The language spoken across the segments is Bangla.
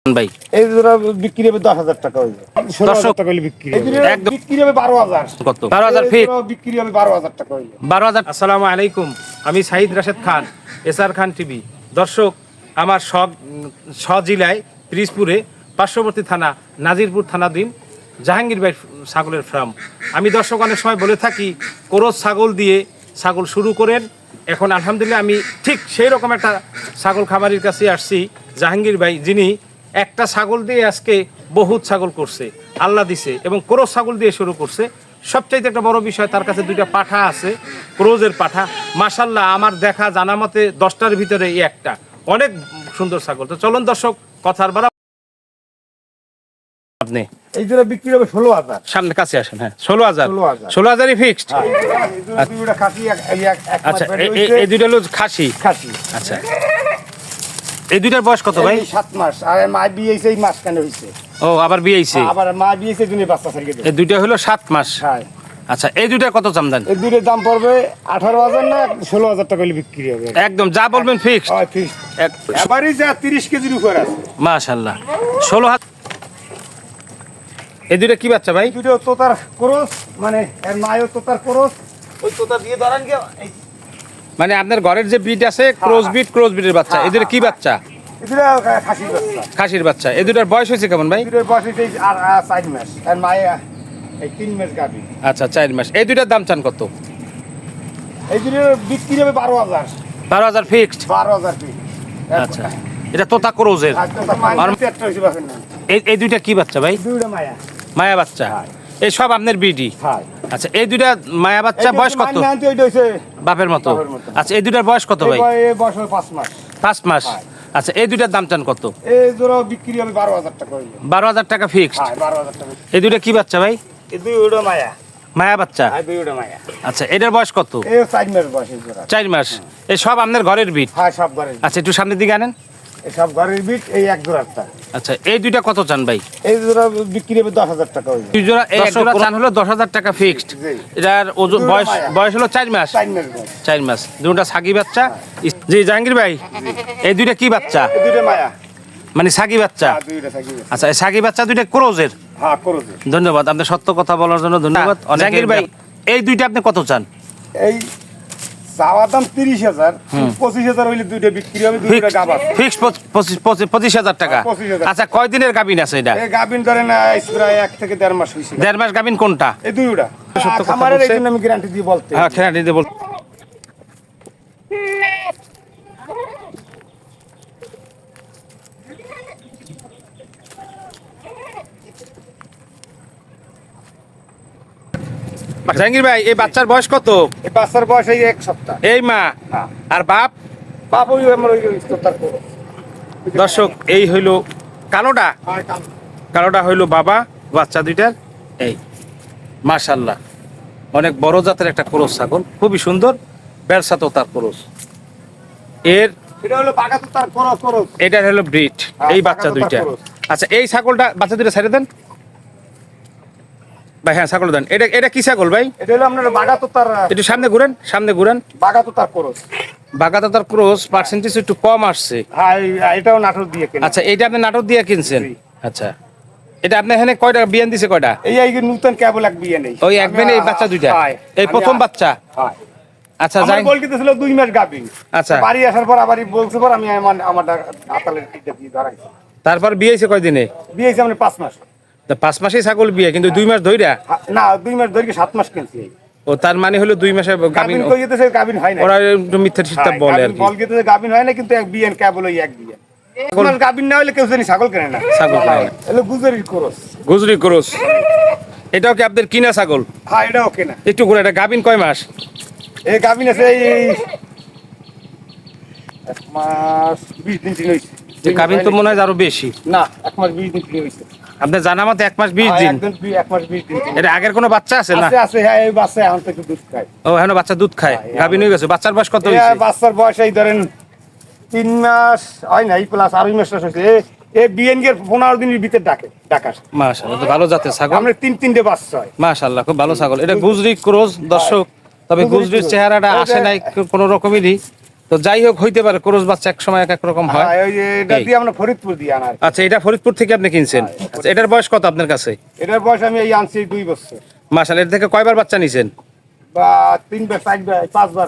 ভাই এই জোড়া বিক্রি হবে 10,000 টাকা হইবে 16,000 টাকা হইলে বিক্রি হবে একদম বিক্রি হবে 12,000 কত 12,000 ফিট বিক্রি হবে 12,000 টাকা হইবে 12,000। আসসালামু আলাইকুম, আমি সাইদ রাশেদ খান, এসআর খান টিভি। দর্শক, আমার জেলায় পিরিজপুরে পার্শ্ববর্তী থানা নাজিরপুর থানাধীন জাহাঙ্গীর ভাই ছাগলের ফার্ম। আমি দর্শক অনেক সময় বলে থাকি কোরস ছাগল দিয়ে ছাগল শুরু করেন। এখন আলহামদুলিল্লাহ আমি ঠিক সেই রকম একটা ছাগল খামারির কাছে আসছি, জাহাঙ্গীর ভাই, যিনি একটা ছাগল দিয়ে আজকে বহুত ছাগল করছে, আল্লাহ দিছে, এবং ক্রোজ ছাগল দিয়ে শুরু করছে। সবচাইতে একটা বড় বিষয়, তার কাছে দুইটা পাঠা আছে, ক্রোজের পাঠা। মাশাল্লাহ, আমার দেখা জানা মতে 10টার ভিতরে এই একটা, অনেক সুন্দর ছাগল। তো চলুন দর্শক, কথার বাড়া আপনি এই জোড়া বিক্রি হবে 16,000। সামনে কাছে আসেন। হ্যাঁ, 16,000ই ফিক্সড। দুইটা খাসি আচ্ছা, এই দুইটা হলো খাসি। আচ্ছা, এই দুইটার বয়স কত ভাই? 7 মাস। আর মা বিয়েছে এই মাস কেন হইছে? ও, আবার বিয়েছে। আবার মা বিয়েছে জন্য বাচ্চা ছাড়িয়ে দেয়। এই দুইটা হলো 7 মাস। হ্যাঁ। আচ্ছা, এই দুইটা কত দাম দেন? এই দুইটার দাম পড়বে 18,000 না 16,000 টাকা হলে বিক্রি হবে। একদম যা বলবেন ফিক্সড। হয় ফিক্সড। এবারই যা 30 কেজির উপর আছে। মাশাআল্লাহ, 16,000। এই দুইটা কি বাচ্চা ভাই? দুটো তোতার ক্রস, মানে এর মায়ও তোতার ক্রস। ওই তোতা দিয়ে ধরেন কি মানে আপনার ঘরের যে বিট আছে, ক্রস বিটের বাচ্চা। এই দুইটা কি বাচ্চা? এগুলা খাসির বাচ্চা। খাসির বাচ্চা। এই দুইটার বয়স হয়েছে কেমন ভাই? দুটোর বয়স হইছে আর 4 মাস। এর মায়ে এই 3 মাস গাবি। আচ্ছা, 4 মাস। এই দুইটার দাম চান কত? এই দুটো বিক্রি হবে 12,000। 12,000 ফিক্সড। 12,000 পিস। আচ্ছা, এটা তোতা ক্রোজের। এই দুইটা কি বাচ্চা ভাই? দুইটা মায়া। মায়া বাচ্চা। এই সব আপনার বিডি। হ্যাঁ। আচ্ছা, এই দুইটা মায়া বাচ্চা বয়স কত? বাপের মতো। আচ্ছা, এই দুইটার বয়স কত ভাই? এই বয়স 5 মাস। 5 মাস। আচ্ছা, এই দুইটার দাম চান কত? এই জোড়া বিক্রি হবে 12,000 টাকা হইলো। 12,000 টাকা ফিক্সড। হ্যাঁ, 12,000 টাকা। এই দুইটা কি বাচ্চা ভাই? এই দুইটা মায়া। মায়া বাচ্চা। হ্যাঁ, দুইটা মায়া। আচ্ছা, এটার বয়স কত? এই 4 মাস বয়স এই জোড়া। 4 মাস। এই সব আপনার ঘরের বিট? হ্যাঁ, সব ঘরের। আচ্ছা, একটু সামনের দিকে আনেন। এই সব ঘরের বিট, এই এক জোড়াটা। আচ্ছা, এই দুইটা কত চান ভাই? এই জোড়া বিক্রি হবে 10,000 টাকা হইলো। দুই জোড়া, এই এক জোড়া চান হলো 10,000 টাকা ফিক্সড। এটার ওজন বয়স হলো 4 মাস। 4 মাস বয়স। 4 মাস। দুটো সাগি বাচ্চা। জি জাহাঙ্গীর ভাই, এই দুইটা কি বাচ্চা? এই দুইটা মায়া। মানে সাগি বাচ্চা। হ্যাঁ, দুইটা সাকি। আচ্ছা, এই সাগি বাচ্চা দুইটা ক্রোজের। হ্যাঁ, করবে। ধন্যবাদ, আপনি সত্য কথা বলার জন্য ধন্যবাদ। জাহাঙ্গীর ভাই, এই দুইটা আপনি কত চান? এই চাওয়ার দাম 30,000, 25,000 হইলে দুইটা বিক্রি হবে। দুইটা গাব আছে। ফিক্স 25,000 টাকা। 25,000। আচ্ছা, কয় দিনের গাবিন আছে এটা? এই গাবিন ধরেন প্রায় 1 থেকে 1.5 মাস হইছে। 1.5 মাস গাবিন কোনটা? এই দুইটা। সত্য কথা খামারের বলছে। এইজন্য আমি গ্যারান্টি দিয়ে বলতে। হ্যাঁ, খেলা দিতে বল। জাহাঙ্গীর ভাই, এই বাচ্চার বয়স কত? এই বাচ্চার বয়স এই 1 সপ্তাহ। এই মা হ্যাঁ। আর বাপ? বাপ ওই আমার ওই তোতার করো। দর্শক, এই হইলো কালোটা। হ্যাঁ, কাম। কালোটা হইলো বাবা, বাচ্চা দুইটার। এই মাশাআল্লাহ, অনেক বড় জাতের একটা ক্রস ছাগল, খুবই সুন্দর। ব্যবসা তো তার ক্রস। এর এটা হলো পাকা তোতার করো করো। এটা হলো ব্রিড। হ্যাঁ, এই বাচ্চা পাকা দুইটা। তোতার ক্রস। আচ্ছা, এই ছাগলটা বাচ্চা দুইটা ছেড়ে দেন ভাই। হ্যাঁ, ছাগল দেন। এটা কি ছাগল ভাই? এটা হলো আপনার বাগা তোতার। একটু সামনে ঘুরেন, সামনে ঘুরেন। বাগা তোতার করো। বাগাতা তার ক্রস পার্সেন্টেজ একটু কম আসছে। হ্যাঁ, এটাও নাটোর দিয়ে কেনা। আচ্ছা, এটা আপনি নাটক দিয়ে কিনছেন? জি। আচ্ছা, এটা আপনি এখানে কয়টা বিয়ান দিছে? কয়টা? এই নতুন কেবল এক বিয়ে নেই। ওই এক বেনে এই বাচ্চা দুইটা। হ্যাঁ, এই প্রথম বাচ্চা। হ্যাঁ। আচ্ছা, আমার যাই। বলতে ছিল 2 মাস গাবিন। আচ্ছা, বাড়ি আসার পর আবারই বলছে পর আমি আমার আতালের টিটা দিয়ে ধরাইছি। তারপর বিয়ে হয়েছে কয়দিনে? বিয়ে হয়েছে মানে 5 মাস। 5 মাসেই ছাগল বিয়ে, কিন্তু 2 মাস ধইরা? না, 2 মাস ধরে 7 মাস কিনছি। ও, তার মানে হলো 2 মাসে গাবিন। গাবিন কইতে সে গাবিন হয় না। ওরা একটু মিথ্যা ঠিকঠাক বলে আর কি। বল গেতে গাবিন হয় না, কিন্তু এক বিয়ে কেবল ওই এক বিয়ে। এখন গাবিন না হলে কেউ জানি ছাগল কেনে না। ছাগল কেনে না। এলো গুজরির করস। গুজরি ক্রস। এটাও কি আপনার কিনা ছাগল? হ্যাঁ, এটা ওকে না। একটু ঘুরে, এটা গাবিন কয় মাস? এই গাবিন আছে এই 1 মাস 20 দিন ছিল হইছে। গাবিন তো মনে হয় আরো বেশি। না, 1 মাস 20 দিন ছিল হইছে। আপনার জানা মতে 1 মাস 20 দিন। একদম 1 মাস 20 দিন। এটা আগের কোনো বাচ্চা আছে না? আছে আছে, হ্যাঁ, এই বাচ্চা এখন তো একটু দুধ খায়। ও, এখন বাচ্চা দুধ খায়, গাবিন হয়ে গেছে। বাচ্চার বয়স কত এই হয়েছে? বাচ্চার বয়স এই ধরেন 3 মাস হয় নাই, প্লাস আরো মাস হয়েছে। এই বিএনগের 15 দিনের ভিতর ডাকাস। মাশাআল্লাহ, তো ভালো জাতের ছাগল। আমরা 3-3টে বাচ্চা হয়। মাশাআল্লাহ, খুব ভালো ছাগল। এটা গুজরি ক্রস দর্শক। তবে গুজরির চেহারাটা আসে নাই কোনো রকমেরই। তো যাই হোক হইতে পারে, ক্রোজ বাচ্চা এক সময় এক এক রকম হয়। হ্যাঁ, ওই যে এটা এই। দিয়ে আমরা ফরিদপুর দিয়ে আনা আর কি। আচ্ছা, এটা ফরিদপুর থেকে আপনি কিনছেন। আচ্ছা, এটার বয়স কত আপনার কাছে? এটার বয়স আমি এই আনছি 2 বছর মাশাআল্লাহ, এর থেকে কয়বার বাচ্চা নিছেন? বা 3 বার 4 বার 5 বার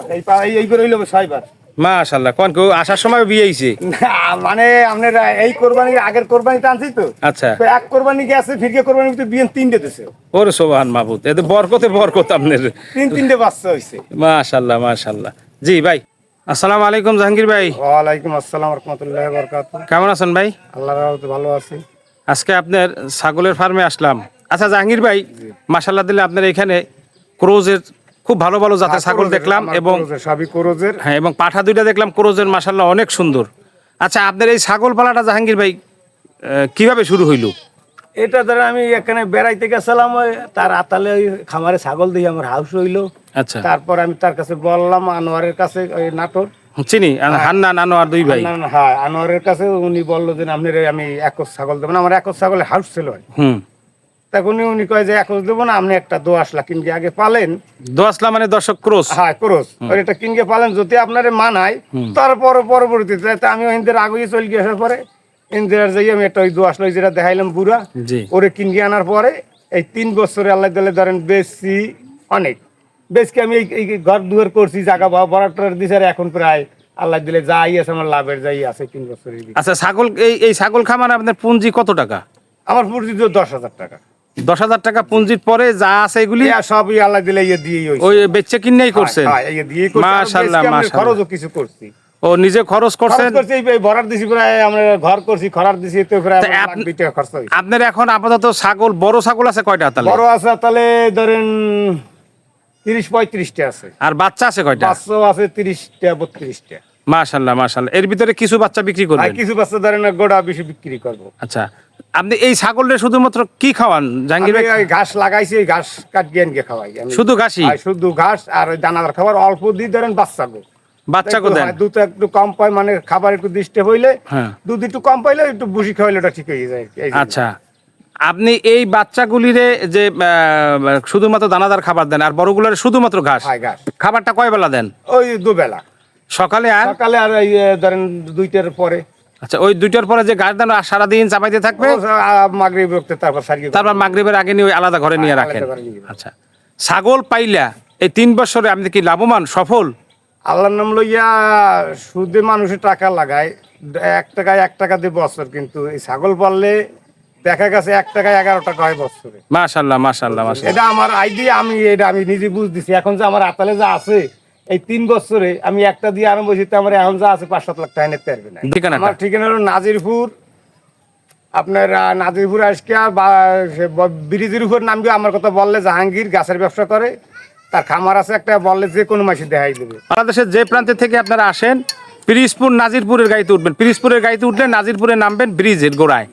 এই করে হইলো 6 বার। মাশাআল্লাহ, কোন কেউ আসার সময় বিয়ে হইছে? না, মানে আপনারা এই কোরবানির আগের কোরবানিতে আনছি তো। আচ্ছা, তো এক কোরবানি গেছে, ফিরকে কোরবানির ভিতরে বিয়ে 3টে দিছে। ওরে সুবহান মাহবুদ, এতে বরকতে বরকত আপনার। 3টে বাচ্চা হইছে। মাশাআল্লাহ মাশাআল্লাহ। জি ভাই, আসসালামু আলাইকুম জাহাঙ্গীর ভাই। ওয়ালাইকুম আসসালাম ওয়া রাহমাতুল্লাহি ওয়া বারাকাতুহু। কেমন আছেন ভাই? আল্লাহর রহমতে ভালো আছি। আজকে আপনার ছাগলের ফার্মে আসলাম। আচ্ছা জাহাঙ্গীর ভাই, মাশাআল্লাহ দিলে আপনার এখানে ক্রোজের খুব ভালো ভালো জাতের ছাগল দেখলাম, এবং সবই ক্রোজের। হ্যাঁ, এবং পাঠা দুইটা দেখলাম ক্রোজের, মাশাআল্লাহ অনেক সুন্দর। আচ্ছা, আপনার এই ছাগল পালাটা জাহাঙ্গীর ভাই কিভাবে শুরু হইল? এটা ধরে আমি এখানে বেড়াইতে গেছিলাম, ওই তার আতালে ওই খামারে ছাগল দিয়ে আমার হাউস হইলো। আচ্ছা, তারপর আমি তার কাছে বললাম, আনোয়ারের কাছে, ওই নাটোর। চিনি হান্নান আনোয়ার দুই ভাই। হ্যাঁ, আনোয়ারের কাছে উনি বললো যে আপনার আমি একজ ছাগল দেবো না, আমার একজ ছাগলের হাউস ছিল। হুম, তখন উনি কয় যে একজ দেবো না, আপনি একটা দোয়াশলা কিনকে আগে পালেন। দোয়াসলা মানে দর্শক ক্রোজ। হ্যাঁ, ক্রোজ। আর এটা কিনকে পালেন, যদি আপনার মানায় তারপর পরবর্তীতে আমি ইন্দির আগে চলে গিয়ে আসার পরে ইন্দিরার যাই আমি একটা ওই দোয়াশলা যেটা দেখাইলাম বুড়া, জি, ওরে কিনকে আনার পরে এই 3 বছরে আল্লাহ দিলে ধরেন বেশি অনেক বেশকে আমি এই ঘর দুয়ার করছি, জায়গা বরাটার দিছে, আর এখন প্রায় আল্লাহ দিলে যাই আছে আমার লাভের যাই আছে 3 বছরের ভিতরে। আচ্ছা, ছাগল এই ছাগল খামারে আপনার পুঁজি কত টাকা? আমার পুঁজি তো 10,000 টাকা। 10,000 টাকা পুঁজির পরে যা আছে এগুলি সবই আল্লাহ দিলে ইয়ে দিয়েই হইছে। ওই বেচে কিনেই করছেন? হ্যাঁ, ইয়ে দিয়েই করছি। আর মাশাআল্লাহ বেশকে আমি মাশাআল্লাহ। খরচও কিছু করছি। ও নিজে খরচ করছেন? খরচ করছি, এই ভরার দিছি প্রায়, আমরা ঘর করছি, খরার দিছি তো প্রায় তা 1,00,000 টাকা খরচ হইছে। আপনার এখন আপাতত ছাগল, বড় ছাগল আছে কয়টা তাহলে? বড় আছে তাহলে ধরেন 30-35টা আছে। আর বাচ্চা আছে কয়টা? বাচ্চাও আছে 30-32টা। মাশাআল্লাহ মাশাআল্লাহ। এর ভিতরে কিছু বাচ্চা বিক্রি আর করবেন? কিছু বাচ্চা ধরেন গোড়া বেশি বিক্রি করবো। আচ্ছা, আপনি এই ছাগলের শুধুমাত্র কি খাওয়ান জাহাঙ্গীর ভাই? আমি ওই ঘাস লাগাইছি, ওই ঘাস কাটিয়ে এনে খাওয়াই আমি। শুধু ঘাসই? শুধু ঘাস আর ওই দানাদার খাবার অল্প দিয়ে ধরেন বাচ্চাকে। বাচ্চাকে দেন? দুধ একটু কম পায়, মানে খাবার একটু ডিস্টার্ব হইলে, হ্যাঁ, দুধ একটু কম পাইলে একটু বুসি খাওয়াইলে ওটা ঠিক হয়ে যায়। এই জন্য। আচ্ছা, আপনি এই বাচ্চাগুলিরে যে শুধুমাত্র দানাদার খাবার দেন, আর বড়গুলোর শুধুমাত্র ঘাস? হ্যাঁ, ঘাস। খাবারটা কয় বেলা দেন? ওই দুবেলা, সকালে আর সকালে আর এই ধরেন 2টার পরে। আচ্ছা, ওই 2টার পরে যে ঘাস দেন আর সারাদিন চাপাইতে থাকবে, মাগরিব রক্তে তারপর সারিয়ে তারপর মাগরিবের আগে নিয়ে ওই আলাদা ঘরে নিয়ে আলাদা রাখেন? ঘরে নিয়ে যাবেন। আচ্ছা, ছাগল পাইলা এই 3 বছরে আপনি কি লাভবান, সফল? আল্লাহর নাম লইয়া সুদে মানুষের টাকা লাগায়, 1 টাকা দিয়ে বছর, কিন্তু এই ছাগল পাললে দেখা গেছে 1 টাকায় 11 টাকা হয় বছরে। মাশাআল্লাহ মাশাআল্লাহ মাশাআল্লাহ। এটা আমার আইডিয়া, আমি নিজে বুঝতেছি। এখন যে আমার আতালে যা আছে এই 3 বছরে আমি একটা দিয়ে আরম্ভ করছি, তো আমার এখন যা আছে 5-7 লাখ টাকা নিতে পারবে না। ঠিকানাটা? আমার ঠিকানা হলো নাজিরপুর। আপনার নাজিরপুর আজকে ব্রিজের উপর নামবে, আমার কথা বললে জাহাঙ্গীর গাছের ব্যবসা করে, তার খামার আছে একটা, বললে যে কোনো মাসে দেখাই দেবে। বাংলাদেশের যে প্রান্তে থেকে আপনারা আসেন, পিরিজপুর নাজিরপুরের গাড়িতে উঠবেন, পিরিজপুরের গাড়িতে উঠলে নাজিরপুরে নামবেন ব্রিজের গোড়ায়,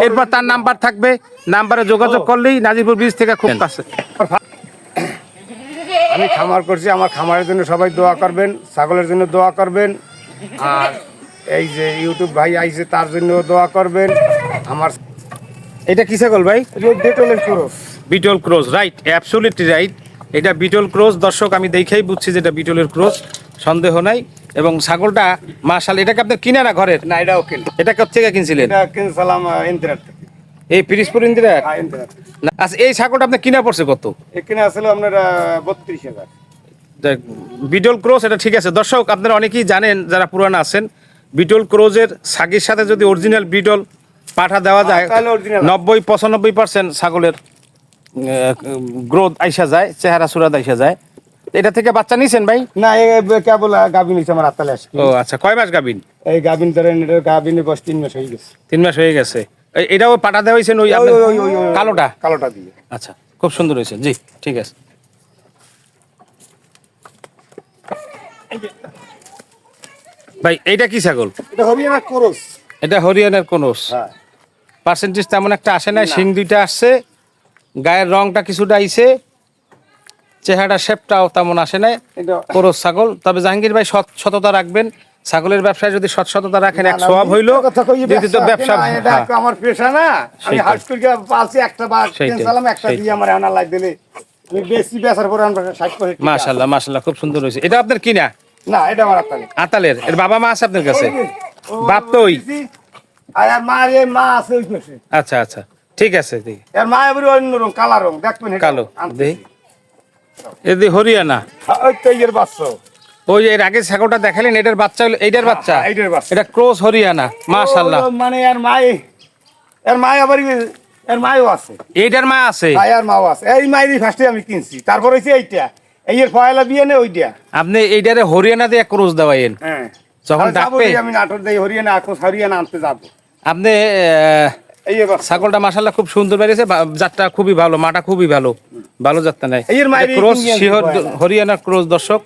এরপর তার নাম্বার থাকবে, নাম্বারে যোগাযোগ করলেই নাজিরপুর ব্রিজ থেকে খুব কাছে। আমি খামার করছি, আমার খামারের জন্য সবাই দোয়া করবেন, ছাগলের জন্য দোয়া করবেন, আর এই যে ইউটিউব ভাই আইছে তার জন্য দোয়া করবেন। আমার এটা কি ছাগল ভাই? ডেটলের খরচ। Beetal cross, right, absolutely right. এটা বিটল ক্রস দর্শক, আমি দেখেই বুঝছি যে এটা বিটলের ক্রস, সন্দেহ নাই। এবং ছাগলটা মাশাআল্লাহ, এটাকে আপনার কিনে না ঘরের? না, এটাও কিন। এটা কোথেকে কিনছিলেন? এটা কিনছিলাম ইন্দিরার থেকে। এই পিরিজপুর ইন্দিরা? হ্যাঁ, ইন্দিরার থেকে। না, আচ্ছা, এই ছাগলটা আপনার কিনা পড়ছে কত? এখানে আসলে আপনার 32,000। বিটল ক্রস, এটা ঠিক আছে দর্শক, আপনারা অনেকেই জানেন যারা পুরানো আছেন, বিটল ক্রোজের ছাগির সাথে যদি অরিজিনাল বিটল পাঠা দেওয়া যায়, তাহলে original। 90-95% ছাগলের গ্রোথ আইসা যায়, চেহারা সুরাত আইসা যায়। এটা থেকে বাচ্চা নিছেন ভাই? না, কেবল গাভিন হয়েছে আমার আত্মালে আসছে। ও আচ্ছা, কয় মাস গাবিন? এই গাভিন ধরেন, এটা গাভিনের বয়স 3 মাস হয়ে গেছে। 3 মাস হয়ে গেছে। এটাও পাঠা দেওয়া হয়েছেন ওই কালোটা? কালোটা দিয়ে। আচ্ছা, খুব সুন্দর হয়েছে, জি ঠিক আছে। ভাই এইটা কি ছাগল? এটা হরিয়ানা ক্রস। এটা হরিয়ানার কোনস। হ্যাঁ, পার্সেন্টেজ তেমন একটা আসে না, শিং দুইটা আসছে, গায়ের রংটা কিছুটা আইছে, চেহারা শেপটাও তেমন আসে না, এটা কোরস ছাগল। তবে জাহাঙ্গীর ভাই সততা রাখবেন, ছাগলের ব্যবসায় যদি সততা রাখেন, এক স্বভাব হইলো, দ্বিতীয় ব্যবসা। এটা আমার পেশা না, আমি হাউস করে পালছি, একটা বার কিনছিলাম, একটা দিয়ে আমার এনার লাগ দিলে আমি বেশি বেচার পরে আমরা 60%। মাশাআল্লাহ মাশাআল্লাহ, খুব সুন্দর হয়েছে। এটা আপনার কিনা? না এটা আমার আতালে আতালের এর বাবা মা আছে আপনার কাছে? বাপ তো ওই। আর মা আছে ওই পাশে। আচ্ছা আচ্ছা ঠিক আছে দেখি। আর মা আবার অন্য রং কালা রং দেখবেন এটা কালো আনতেছি। দেখি এদি হরিয়ানা। ওই তো এর বাচ্চা ওই এর আগে ছাগলটা দেখালেন এটার বাচ্চা হলো এইটার বাচ্চা? এইটার বাচ্চা। এটা ক্রস হরিয়ানা মাশাআল্লাহ। ও, মানে এর মাই আবার এর মাও আছে। এইটার মা আছে? আর মাও আছে। এই মাইরি ফার্স্টে আমি কিনছি, তারপর হইছে এইটা, এই এর পয়লা বিয়ে নে ওইটা। আপনি এইটারে হরিয়ানা দিয়ে ক্রস দেওয়াইন হ্যাঁ যখন যাবো ডাকবে আমি নাটোর দেই হরিয়ানা হরিয়ানা আনতে যাবো। আপনি এই এর বাচ্চা। ছাগলটা মাশাআল্লাহ খুব সুন্দর বেরিয়েছে, জাতটা খুবই ভালো, মাটা খুবই ভালো, ভালো জাতটা নাই। এর মায়ের ক্রস Indian শিহর পয়লা। হরিয়ানা ক্রস দর্শক।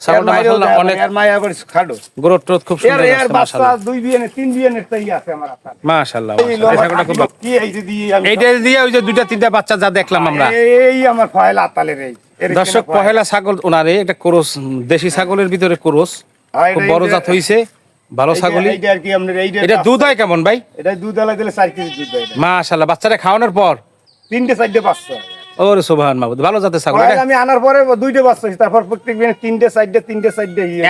ছাগলটা এর মায়েরও মাশাআল্লাহ দেখো, অনেক এর মাই আবার খাড়ো। গ্রোথ ট্রোথ খুব এর সুন্দর এর আছে বাচ্চা মাশাআল্লাহ। 2 বিয়ে নে 3 বিয়ে নে তাই আছে আমার আপনার। মাশাআল্লাহ এই মাশাআল্লাহ। এই লম্বা ছাগলটা খুব কাটিলো, ভালো। কি এই যে দিয়ে আমি এইটা দিয়ে ওই যে দুইটা তিনটা বাচ্চা যা দেখলাম আমরা। এই আমার পয়লা আতালের এই এর দর্শক কিনা পয়লা। পহেলা ছাগল ওনারে একটা ক্রস, দেশি ছাগলের ভিতরে ক্রস, আর খুব এটা- বড় এইটা- জাত হইছে, ভালো ছাগলই। এইটা আর কি আপনার এইটা এটা দুধ হয় কেমন ভাই? এটা দুধ আলা দিলে 4 কেজি দুধ দেয়। মাশাআল্লাহ। বাচ্চাটা খাওয়ানোর পর 3টে 4টে বাচ্চা। ওরে সুবহান মাবুদ, ভালো জাতের ছাগল পয়লা এটা। আমি আনার পরে 2টে বাচ্চা হইছে, তারপর প্রত্যেক দিন 3টে 4টে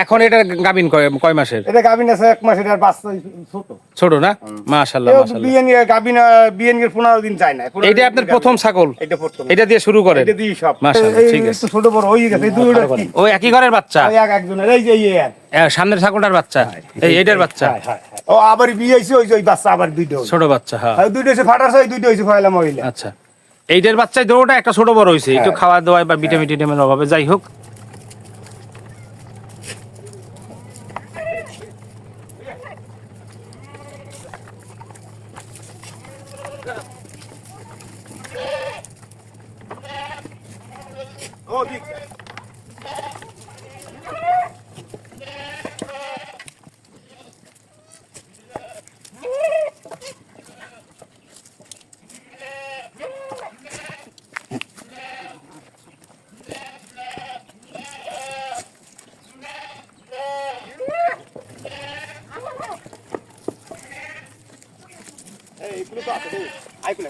এখন এটার গাবিন কয় মাসের? এটা গাবিন আছে 1 মাসের, আর বাচ্চা ছোট। ছোট না? মাশাআল্লাহ মাশাআল্লাহ। বিয়ে নিয়ে গাবিন বিয়ে নিয়ে 15 দিন যায় না। 15 এইটা দিন আপনার গাবিন। প্রথম ছাগল? এটা প্রথম। এটা দিয়ে শুরু করেন? এটা দিই সব। মাশাআল্লাহ, এই- ঠিক এই আছে। তো ছোট বড় হয়ে গেছে, এই দুইটা কি? ও একই ঘরের বাচ্চা? ওই একজনের এই যে এই আর। সামনের ছাগলটার বাচ্চা, এইটার বাচ্চা? হ্যাঁ, হ্যাঁ, হ্যাঁ। ও আবার বিয়ে হইছে, ওই যে ওই বাচ্চা আবার 2টা হইছে। ছোট বাচ্চা, হ্যাঁ। আর 2টা হইছে ফাটারছে, ওই 2টা হইছে পয়লা মহিলা। আচ্ছা, এইটার বাচ্চায় দুটোটা একটা ছোট বড় হয়েছে, একটু খাওয়া দাওয়া বা ভিটামিন টিটামিনের অভাবে, যাই হোক। ও ঠিক। এইগুলো তো আছে রে। আইকুল।